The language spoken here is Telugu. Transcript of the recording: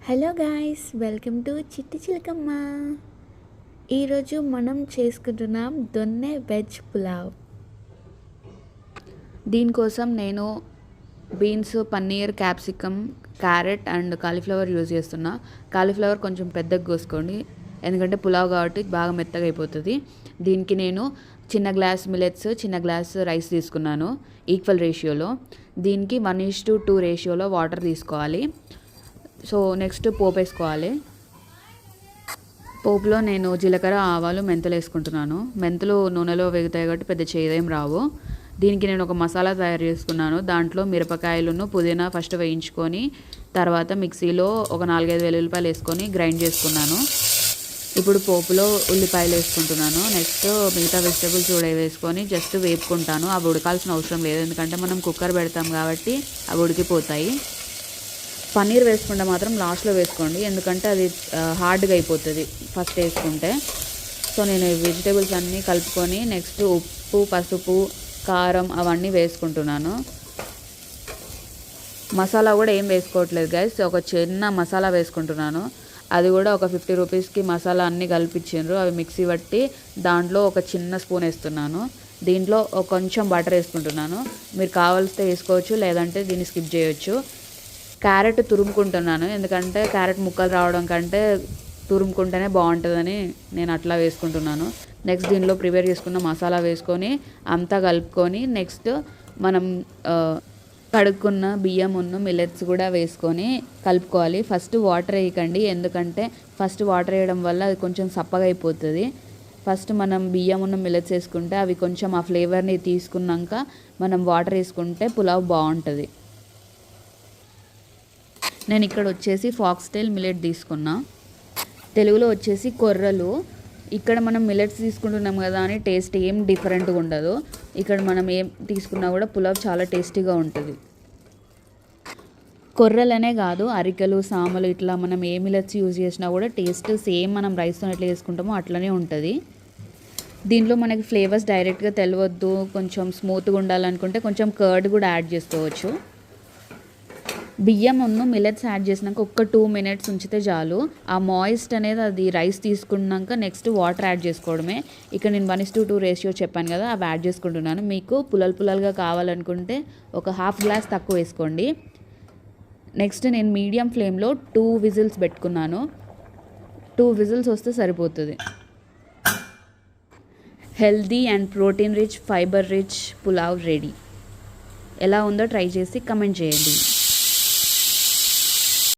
హలో గాయ్స్, వెల్కమ్ టు చిట్టి చిలకమ్మ. ఈరోజు మనం చేసుకుంటున్నాం దొన్నె వెజ్ పులావ్. దీనికోసం నేను beans, paneer, capsicum, carrot and cauliflower use చేస్తున్నా. కాలీఫ్లవర్ కొంచెం పెద్దగా కోసుకోండి, ఎందుకంటే పులావ్ కాబట్టి బాగా మెత్తగా అయిపోతుంది. దీనికి నేను చిన్న గ్లాస్ మిల్లెట్స్, చిన్న గ్లాస్ రైస్ తీసుకున్నాను ఈక్వల్ రేషియోలో. దీనికి 1:2 రేషియోలో వాటర్ తీసుకోవాలి. సో నెక్స్ట్ పోపు వేసుకోవాలి. పోపులో నేను జీలకర్ర, ఆవాలు, మెంతులు వేసుకుంటున్నాను. మెంతులు నూనెలో వేగుతాయి కాబట్టి పెద్ద చేదేం రావు. దీనికి నేను ఒక మసాలా తయారు చేసుకున్నాను. దాంట్లో మిరపకాయలను, పుదీనా ఫస్ట్ వేయించుకొని తర్వాత మిక్సీలో ఒక 4-5 వెల్లుల్లిపాయలు వేసుకొని గ్రైండ్ చేసుకున్నాను. ఇప్పుడు పోపులో ఉల్లిపాయలు వేసుకుంటున్నాను. నెక్స్ట్ మిగతా వెజిటబుల్స్ కూడా వేసుకొని జస్ట్ వేపుకుంటాను. అవి ఉడకాల్సిన అవసరం లేదు, ఎందుకంటే మనం కుక్కర్ పెడతాం కాబట్టి అవి ఉడికిపోతాయి. పన్నీర్ వేసుకుంటే మాత్రం లాస్ట్లో వేసుకోండి, ఎందుకంటే అది హార్డ్గా అయిపోతుంది ఫస్ట్ వేసుకుంటే. సో నేను ఈ వెజిటేబుల్స్ అన్నీ కలుపుకొని నెక్స్ట్ ఉప్పు, పసుపు, కారం అవన్నీ వేసుకుంటున్నాను. మసాలా కూడా ఏం వేసుకోవట్లేదు గైస్, ఒక చిన్న మసాలా వేసుకుంటున్నాను. అది కూడా ఒక 50 రూపీస్కి మసాలా అన్నీ కలిపించారు. అవి మిక్సీ పట్టి దాంట్లో ఒక చిన్న స్పూన్ వేస్తున్నాను. దీంట్లో కొంచెం బటర్ వేసుకుంటున్నాను. మీరు కావాల్సితే వేసుకోవచ్చు, లేదంటే దీన్ని స్కిప్ చేయొచ్చు. క్యారెట్ తురుముకుంటున్నాను, ఎందుకంటే క్యారెట్ ముక్కలు రావడం కంటే తురుముకుంటేనే బాగుంటుందని నేను అట్లా వేసుకుంటున్నాను. నెక్స్ట్ దీనిలో ప్రిపేర్ చేసుకున్న మసాలా వేసుకొని అంతా కలుపుకొని నెక్స్ట్ మనం కడుక్కున్న బియ్యం మిల్లెట్స్ కూడా వేసుకొని కలుపుకోవాలి. ఫస్ట్ వాటర్ వేయకండి, ఎందుకంటే ఫస్ట్ వాటర్ వేయడం వల్ల అది కొంచెం సప్పగా అయిపోతుంది. ఫస్ట్ మనం బియ్యం మిల్లెట్స్ వేసుకుంటే అవి కొంచెం ఆ ఫ్లేవర్ని తీసుకున్నాక మనం వాటర్ వేసుకుంటే పులావ్ బాగుంటుంది. నేను ఇక్కడ వచ్చేసి ఫాక్స్టైల్ మిల్లెట్ తీసుకున్నా, తెలుగులో వచ్చేసి కొర్రలు. ఇక్కడ మనం మిల్లెట్స్ తీసుకుంటున్నాం కదా అని టేస్ట్ ఏం డిఫరెంట్గా ఉండదు. ఇక్కడ మనం ఏం తీసుకున్నా కూడా పులావ్ చాలా టేస్టీగా ఉంటుంది. కొర్రలనే కాదు, అరికెలు, సామలు ఇట్లా మనం ఏ మిల్లెట్స్ యూజ్ చేసినా కూడా టేస్ట్ సేమ్ మనం రైస్తో ఎట్లా చేసుకుంటామో అట్లనే ఉంటుంది. దీంట్లో మనకి ఫ్లేవర్స్ డైరెక్ట్గా తెలియవద్దు, కొంచెం స్మూత్గా ఉండాలనుకుంటే కొంచెం కర్డ్ కూడా యాడ్ చేసుకోవచ్చు. బియ్యం మిల్లెట్స్ యాడ్ చేసినాక ఒక్క 2 మినిట్స్ ఉంచితే చాలు. ఆ మాయిస్ట్ అనేది అది రైస్ తీసుకున్నాక నెక్స్ట్ వాటర్ యాడ్ చేసుకోవడమే. ఇక్కడ నేను 1:2 రేషియో చెప్పాను కదా, అవి యాడ్ చేసుకుంటున్నాను. మీకు పుల్లలుగా కావాలనుకుంటే ఒక 1/2 గ్లాస్ తక్కువ వేసుకోండి. నెక్స్ట్ నేను మీడియం ఫ్లేమ్లో 2 విజిల్స్ పెట్టుకున్నాను. 2 విజిల్స్ వస్తే సరిపోతుంది. Healthy and protein rich, fibre rich pulao ready. ఎలా ఉందో ట్రై చేసి కమెంట్ చేయండి.